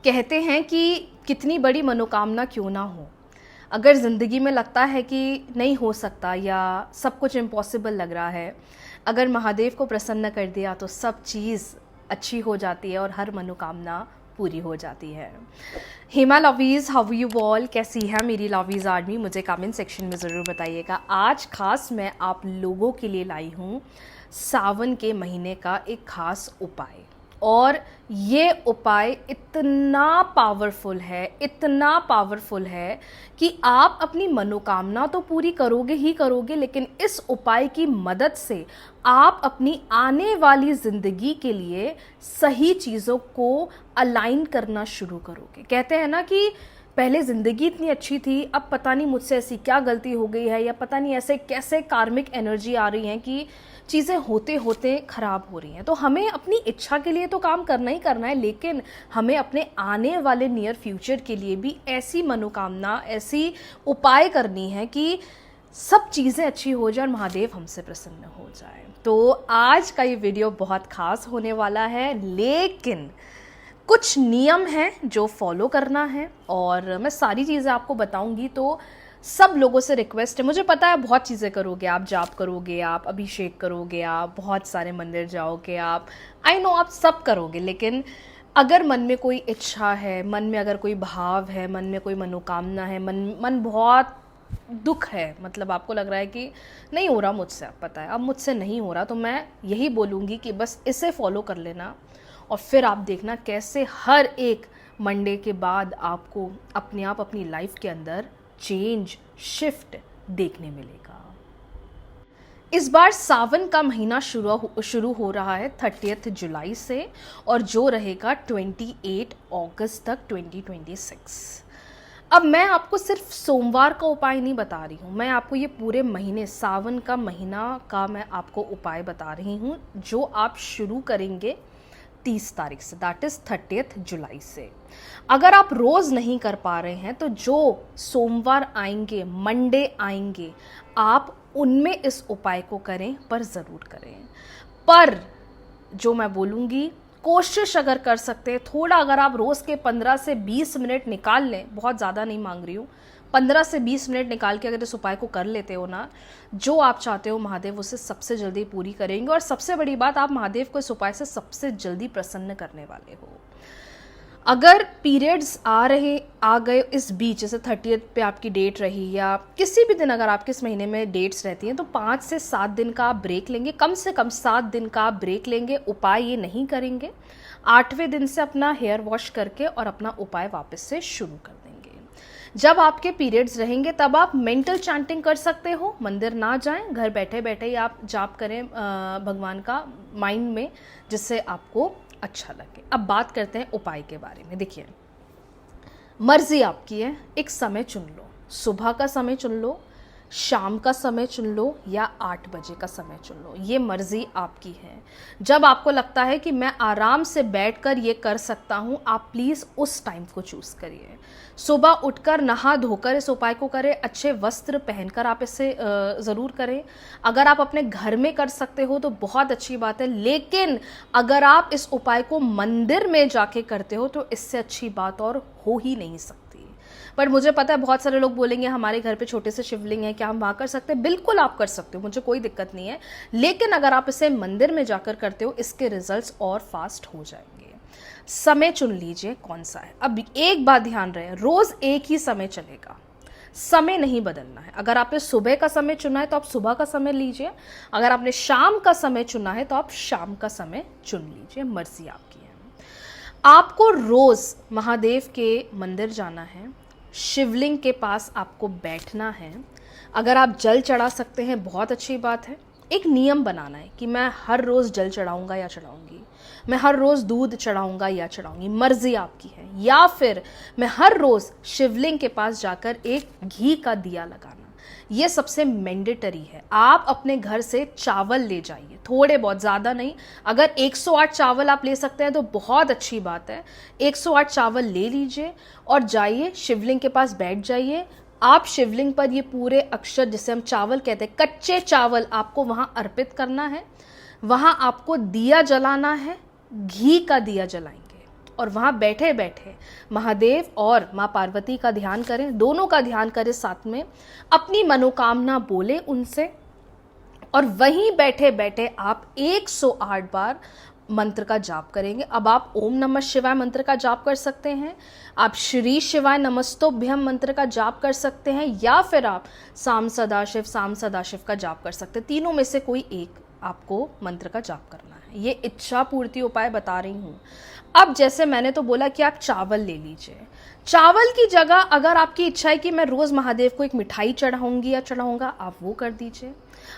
कहते हैं कि कितनी बड़ी मनोकामना क्यों ना हो, अगर ज़िंदगी में लगता है कि नहीं हो सकता या सब कुछ इम्पॉसिबल लग रहा है, अगर महादेव को प्रसन्न कर दिया तो सब चीज़ अच्छी हो जाती है और हर मनोकामना पूरी हो जाती है। हेमा लवीज़, हाउ यू ऑल, कैसी है मेरी लवीज़ आर्मी, मुझे कमेंट सेक्शन में ज़रूर बताइएगा। आज खास मैं आप लोगों के लिए लाई हूँ सावन के महीने का एक ख़ास उपाय, और ये उपाय इतना पावरफुल है कि आप अपनी मनोकामना तो पूरी करोगे ही करोगे, लेकिन इस उपाय की मदद से आप अपनी आने वाली ज़िंदगी के लिए सही चीज़ों को अलाइन करना शुरू करोगे। कहते हैं ना कि पहले ज़िंदगी इतनी अच्छी थी, अब पता नहीं मुझसे ऐसी क्या गलती हो गई है, या पता नहीं ऐसे कैसे कार्मिक एनर्जी आ रही हैं कि चीज़ें होते होते ख़राब हो रही हैं। तो हमें अपनी इच्छा के लिए तो काम करना ही करना है, लेकिन हमें अपने आने वाले नियर फ्यूचर के लिए भी ऐसी मनोकामना, ऐसी उपाय करनी है कि सब चीज़ें अच्छी हो जाए और महादेव हमसे प्रसन्न हो जाए। तो आज का ये वीडियो बहुत ख़ास होने वाला है, लेकिन कुछ नियम हैं जो फॉलो करना है और मैं सारी चीज़ें आपको बताऊंगी। तो सब लोगों से रिक्वेस्ट है, मुझे पता है बहुत चीज़ें करोगे, आप जाप करोगे, आप अभिषेक करोगे, आप बहुत सारे मंदिर जाओगे, आप आई नो आप सब करोगे, लेकिन अगर मन में कोई इच्छा है, मन में अगर कोई भाव है, मन में कोई मनोकामना है, मन बहुत दुख है, मतलब आपको लग रहा है कि नहीं हो रहा मुझसे, अब पता है अब मुझसे नहीं हो रहा, तो मैं यही बोलूँगी कि बस इसे फॉलो कर लेना और फिर आप देखना कैसे हर एक मंडे के बाद आपको अपने आप अपनी लाइफ के अंदर चेंज, शिफ्ट देखने मिलेगा। इस बार सावन का महीना शुरू हो रहा है 30 जुलाई से और जो रहेगा 28 अगस्त तक 2026। अब मैं आपको सिर्फ सोमवार का उपाय नहीं बता रही हूँ, मैं आपको ये पूरे महीने, सावन का महीना का मैं आपको उपाय बता रही हूँ जो आप शुरू करेंगे 30 तारीख से, दैट इज़ 30 जुलाई से। अगर आप रोज़ नहीं कर पा रहे हैं तो जो सोमवार आएंगे, मंडे आएंगे, आप उनमें इस उपाय को करें, पर ज़रूर करें। पर जो मैं बोलूँगी, कोशिश अगर कर सकते हैं थोड़ा, अगर आप रोज़ के 15 से 20 मिनट निकाल लें, बहुत ज़्यादा नहीं मांग रही हूँ, 15 से 20 मिनट निकाल के अगर इस उपाय को कर लेते हो ना, जो आप चाहते हो महादेव उसे सबसे जल्दी पूरी करेंगे। और सबसे बड़ी बात, आप महादेव को इस उपाय से सबसे जल्दी प्रसन्न करने वाले हो। अगर पीरियड्स आ गए इस बीच, जैसे 30 पे आपकी डेट रही या किसी भी दिन अगर आपके इस महीने में डेट्स रहती हैं, तो 5 से 7 दिन का आप ब्रेक लेंगे, कम से कम 7 दिन का आप ब्रेक लेंगे, उपाय ये नहीं करेंगे। 8वें दिन से अपना हेयर वॉश करके और अपना उपाय वापस से शुरू कर देंगे। जब आपके पीरियड्स रहेंगे तब आप मेंटल चैंटिंग कर सकते हो, मंदिर ना जाएं, घर बैठे बैठे ही आप जाप करें भगवान का माइंड में, जिससे आपको अच्छा लगे। अब बात करते हैं उपाय के बारे में। देखिए, मर्जी आपकी है, एक समय चुन लो, सुबह का समय चुन लो, शाम का समय चुन लो या 8 बजे का समय चुन लो, ये मर्जी आपकी है। जब आपको लगता है कि मैं आराम से बैठकर ये कर सकता हूँ, आप प्लीज़ उस टाइम को चूज़ करिए। सुबह उठकर नहा धोकर इस उपाय को करें, अच्छे वस्त्र पहनकर आप इसे ज़रूर करें। अगर आप अपने घर में कर सकते हो तो बहुत अच्छी बात है, लेकिन अगर आप इस उपाय को मंदिर में जाके करते हो तो इससे अच्छी बात और हो ही नहीं सकती। पर मुझे पता है बहुत सारे लोग बोलेंगे हमारे घर पे छोटे से शिवलिंग है, क्या हम वहाँ कर सकते हैं? बिल्कुल आप कर सकते हो, मुझे कोई दिक्कत नहीं है, लेकिन अगर आप इसे मंदिर में जाकर करते हो, इसके रिजल्ट्स और फास्ट हो जाएंगे। समय चुन लीजिए कौन सा है। अब एक बात ध्यान रहे, रोज़ एक ही समय चलेगा, समय नहीं बदलना है। अगर आपने सुबह का समय चुना है तो आप सुबह का समय लीजिए, अगर आपने शाम का समय चुना है तो आप शाम का समय चुन लीजिए, मर्जी आपकी है। आपको रोज़ महादेव के मंदिर जाना है, शिवलिंग के पास आपको बैठना है। अगर आप जल चढ़ा सकते हैं बहुत अच्छी बात है। एक नियम बनाना है कि मैं हर रोज़ जल चढ़ाऊंगा या चढ़ाऊंगी, मैं हर रोज़ दूध चढ़ाऊंगा या चढ़ाऊंगी, मर्जी आपकी है। या फिर मैं हर रोज़ शिवलिंग के पास जाकर एक घी का दिया लगाना, ये सबसे मैंडेटरी है। आप अपने घर से चावल ले जाइए, थोड़े बहुत, ज़्यादा नहीं। अगर 108 चावल आप ले सकते हैं तो बहुत अच्छी बात है, 108 चावल ले लीजिए और जाइए शिवलिंग के पास बैठ जाइए। आप शिवलिंग पर ये पूरे अक्षर, जिसे हम चावल कहते हैं, कच्चे चावल आपको वहाँ अर्पित करना है। वहाँ आपको दिया जलाना है, घी का दिया जलाएंगे और वहाँ बैठे बैठे महादेव और माँ पार्वती का ध्यान करें, दोनों का ध्यान करें साथ में, अपनी मनोकामना बोले उनसे, और वहीं बैठे बैठे आप 108 बार मंत्र का जाप करेंगे। अब आप ओम नमः शिवाय मंत्र का जाप कर सकते हैं, आप श्री शिवाय नमस्तोभ्यम मंत्र का जाप कर सकते हैं, या फिर आप साम सदाशिव का जाप कर सकते हैं। तीनों में से कोई एक आपको मंत्र का जाप करना है। ये इच्छा पूर्ति उपाय बता रही हूँ। अब जैसे मैंने तो बोला कि आप चावल ले लीजिए, चावल की जगह अगर आपकी इच्छा है कि मैं रोज महादेव को एक मिठाई चढ़ाऊंगी या चढ़ाऊंगा, आप वो कर दीजिए।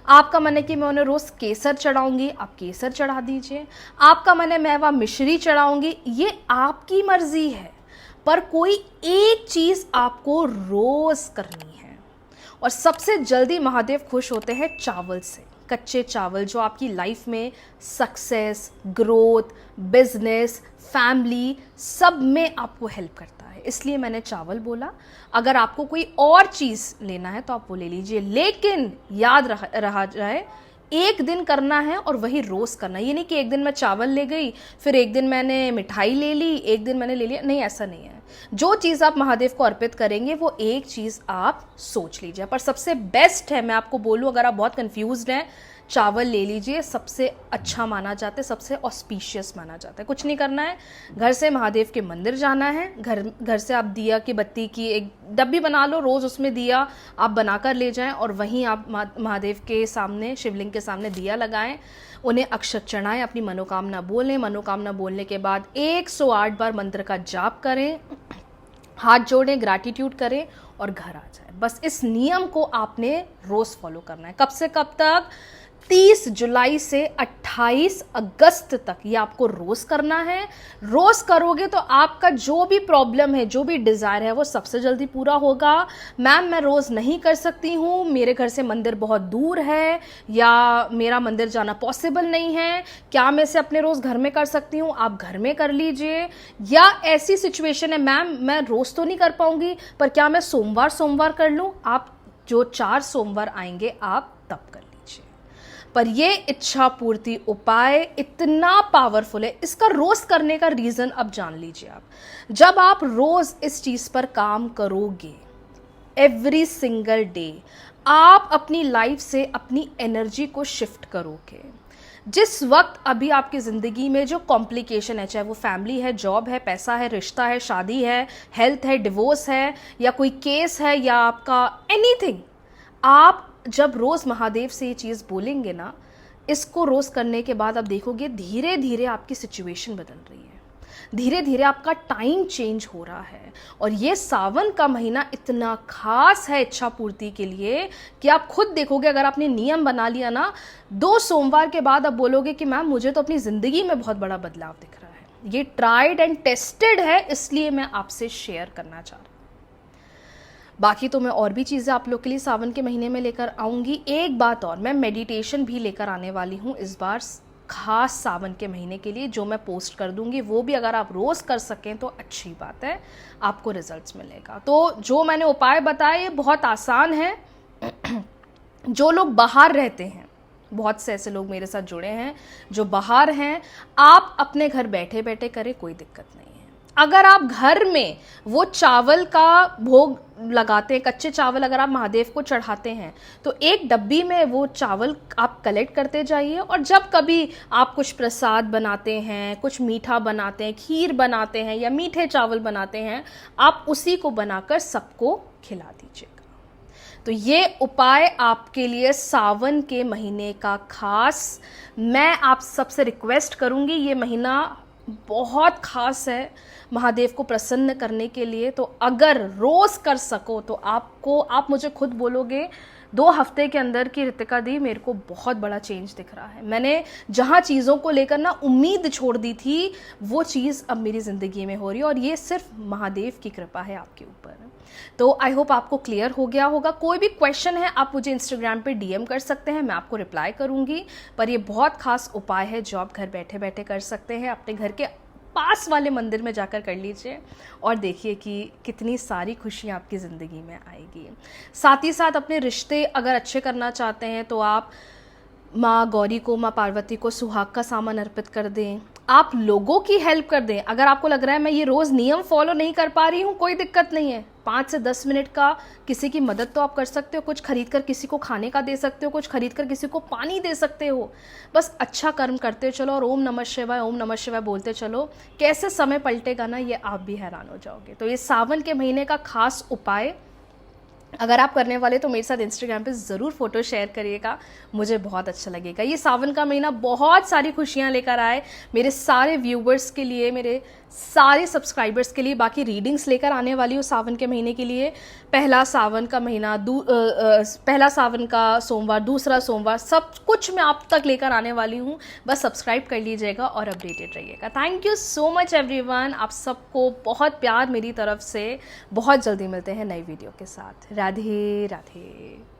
आपका मन है कि मैं उन्हें रोज केसर चढ़ाऊंगी, आप केसर चढ़ा दीजिए। आपका मन है मैं वह मिश्री चढ़ाऊंगी, ये आपकी मर्जी है, पर कोई एक चीज आपको रोज करनी है। और सबसे जल्दी महादेव खुश होते हैं चावल से, कच्चे चावल, जो आपकी लाइफ में सक्सेस, ग्रोथ, बिजनेस, फैमिली सब में आपको हेल्प करता है। इसलिए मैंने चावल बोला। अगर आपको कोई और चीज़ लेना है तो आप वो ले लीजिए, लेकिन याद रहा जाए एक दिन करना है और वही रोज़ करना है। ये नहीं कि एक दिन मैं चावल ले गई, फिर एक दिन मैंने मिठाई ले ली, एक दिन मैंने ले लिया, नहीं, ऐसा नहीं है। जो चीज़ आप महादेव को अर्पित करेंगे वो एक चीज़ आप सोच लीजिए। पर सबसे बेस्ट है, मैं आपको बोलूँ, अगर आप बहुत कंफ्यूज्ड हैं, चावल ले लीजिए, सबसे अच्छा माना जाता है, सबसे ऑस्पिशियस माना जाता है। कुछ नहीं करना है, घर से महादेव के मंदिर जाना है, घर से आप दिया की बत्ती की एक डब्बी बना लो, रोज़ उसमें दिया आप बनाकर ले जाएं और वहीं आप महादेव के सामने, शिवलिंग के सामने दिया लगाएं, उन्हें अक्षत चढ़ाएं, अपनी मनोकामना बोलें। मनोकामना बोलने के बाद 108 बार मंत्र का जाप करें, हाथ जोड़ें, ग्रैटिट्यूड करें और घर आ जाए। बस इस नियम को आपने रोज़ फॉलो करना है। कब से कब तक? 30 जुलाई से 28 अगस्त तक ये आपको रोज करना है। रोज करोगे तो आपका जो भी प्रॉब्लम है, जो भी डिजायर है, वो सबसे जल्दी पूरा होगा। मैम मैं रोज नहीं कर सकती हूँ, मेरे घर से मंदिर बहुत दूर है, या मेरा मंदिर जाना पॉसिबल नहीं है, क्या मैं इसे अपने रोज घर में कर सकती हूँ? आप घर में कर लीजिए। या ऐसी सिचुएशन है, मैम मैं रोज तो नहीं कर पाऊंगी, पर क्या मैं सोमवार कर लूँ? आप जो 4 सोमवार आएंगे आप तब कर लीजिए। पर ये इच्छा पूर्ति उपाय इतना पावरफुल है, इसका रोज करने का रीजन अब जान लीजिए आप। जब आप रोज इस चीज पर काम करोगे, एवरी सिंगल डे, आप अपनी लाइफ से अपनी एनर्जी को शिफ्ट करोगे। जिस वक्त अभी आपकी जिंदगी में जो कॉम्प्लिकेशन है, चाहे वो फैमिली है, जॉब है, पैसा है, रिश्ता है, शादी है, हेल्थ है, डिवोर्स है, या कोई केस है, या आपका एनीथिंग, आप जब रोज महादेव से ये चीज़ बोलेंगे ना, इसको रोज करने के बाद आप देखोगे धीरे धीरे आपकी सिचुएशन बदल रही है, धीरे धीरे आपका टाइम चेंज हो रहा है। और ये सावन का महीना इतना खास है इच्छा पूर्ति के लिए कि आप खुद देखोगे, अगर आपने नियम बना लिया ना, 2 सोमवार के बाद आप बोलोगे कि मैम मुझे तो अपनी ज़िंदगी में बहुत बड़ा बदलाव दिख रहा है। ये ट्राइड एंड टेस्टेड है, इसलिए मैं आपसे शेयर करना चाह रही हूँ। बाकी तो मैं और भी चीज़ें आप लोग के लिए सावन के महीने में लेकर आऊँगी। एक बात और, मैं मेडिटेशन भी लेकर आने वाली हूँ इस बार खास सावन के महीने के लिए, जो मैं पोस्ट कर दूँगी। वो भी अगर आप रोज़ कर सकें तो अच्छी बात है, आपको रिजल्ट्स मिलेगा। तो जो मैंने उपाय बताए ये बहुत आसान है। जो लोग बाहर रहते हैं, बहुत से ऐसे लोग मेरे साथ जुड़े हैं जो बाहर हैं, आप अपने घर बैठे बैठे करें, कोई दिक्कत नहीं है। अगर आप घर में वो चावल का भोग लगाते हैं, कच्चे चावल अगर आप महादेव को चढ़ाते हैं, तो एक डब्बी में वो चावल आप कलेक्ट करते जाइए, और जब कभी आप कुछ प्रसाद बनाते हैं, कुछ मीठा बनाते हैं, खीर बनाते हैं या मीठे चावल बनाते हैं, आप उसी को बनाकर सबको खिला दीजिएगा। तो ये उपाय आपके लिए सावन के महीने का खास। मैं आप सबसे रिक्वेस्ट करूँगी, ये महीना बहुत खास है महादेव को प्रसन्न करने के लिए। तो अगर रोज कर सको तो आप मुझे खुद बोलोगे 2 हफ्ते के अंदर कि रितिका दी मेरे को बहुत बड़ा चेंज दिख रहा है, मैंने जहाँ चीज़ों को लेकर ना उम्मीद छोड़ दी थी, वो चीज़ अब मेरी ज़िंदगी में हो रही है, और ये सिर्फ महादेव की कृपा है आपके ऊपर। तो आई होप आपको क्लियर हो गया होगा। कोई भी क्वेश्चन है आप मुझे इंस्टाग्राम पे DM कर सकते हैं, मैं आपको रिप्लाई करूँगी। पर ये बहुत खास उपाय है जो आप घर बैठे बैठे कर सकते हैं, अपने घर के पास वाले मंदिर में जाकर कर लीजिए और देखिए कि कितनी सारी खुशियाँ आपकी ज़िंदगी में आएगी। साथ ही साथ अपने रिश्ते अगर अच्छे करना चाहते हैं तो आप माँ गौरी को, माँ पार्वती को सुहाग का सामान अर्पित कर दें, आप लोगों की हेल्प कर दें। अगर आपको लग रहा है मैं ये रोज़ नियम फॉलो नहीं कर पा रही हूँ, कोई दिक्कत नहीं है, 5 से 10 मिनट का किसी की मदद तो आप कर सकते हो। कुछ खरीद कर किसी को खाने का दे सकते हो, कुछ खरीद कर किसी को पानी दे सकते हो। बस अच्छा कर्म करते चलो और ओम नमः शिवाय बोलते चलो। कैसे समय पलटेगा ना, ये आप भी हैरान हो जाओगे। तो ये सावन के महीने का खास उपाय अगर आप करने वाले तो मेरे साथ इंस्टाग्राम पे ज़रूर फ़ोटो शेयर करिएगा, मुझे बहुत अच्छा लगेगा। ये सावन का महीना बहुत सारी खुशियाँ लेकर आए मेरे सारे व्यूवर्स के लिए, मेरे सारे सब्सक्राइबर्स के लिए। बाकी रीडिंग्स लेकर आने वाली हूँ सावन के महीने के लिए। पहला सावन का महीना, पहला सावन का सोमवार, दूसरा सोमवार, सब कुछ मैं आप तक लेकर आने वाली हूँ। बस सब्सक्राइब कर लीजिएगा और अपडेटेड रहिएगा। Thank you so much everyone, आप सबको बहुत प्यार मेरी तरफ से। बहुत जल्दी मिलते हैं नई वीडियो के साथ। राधे राधे।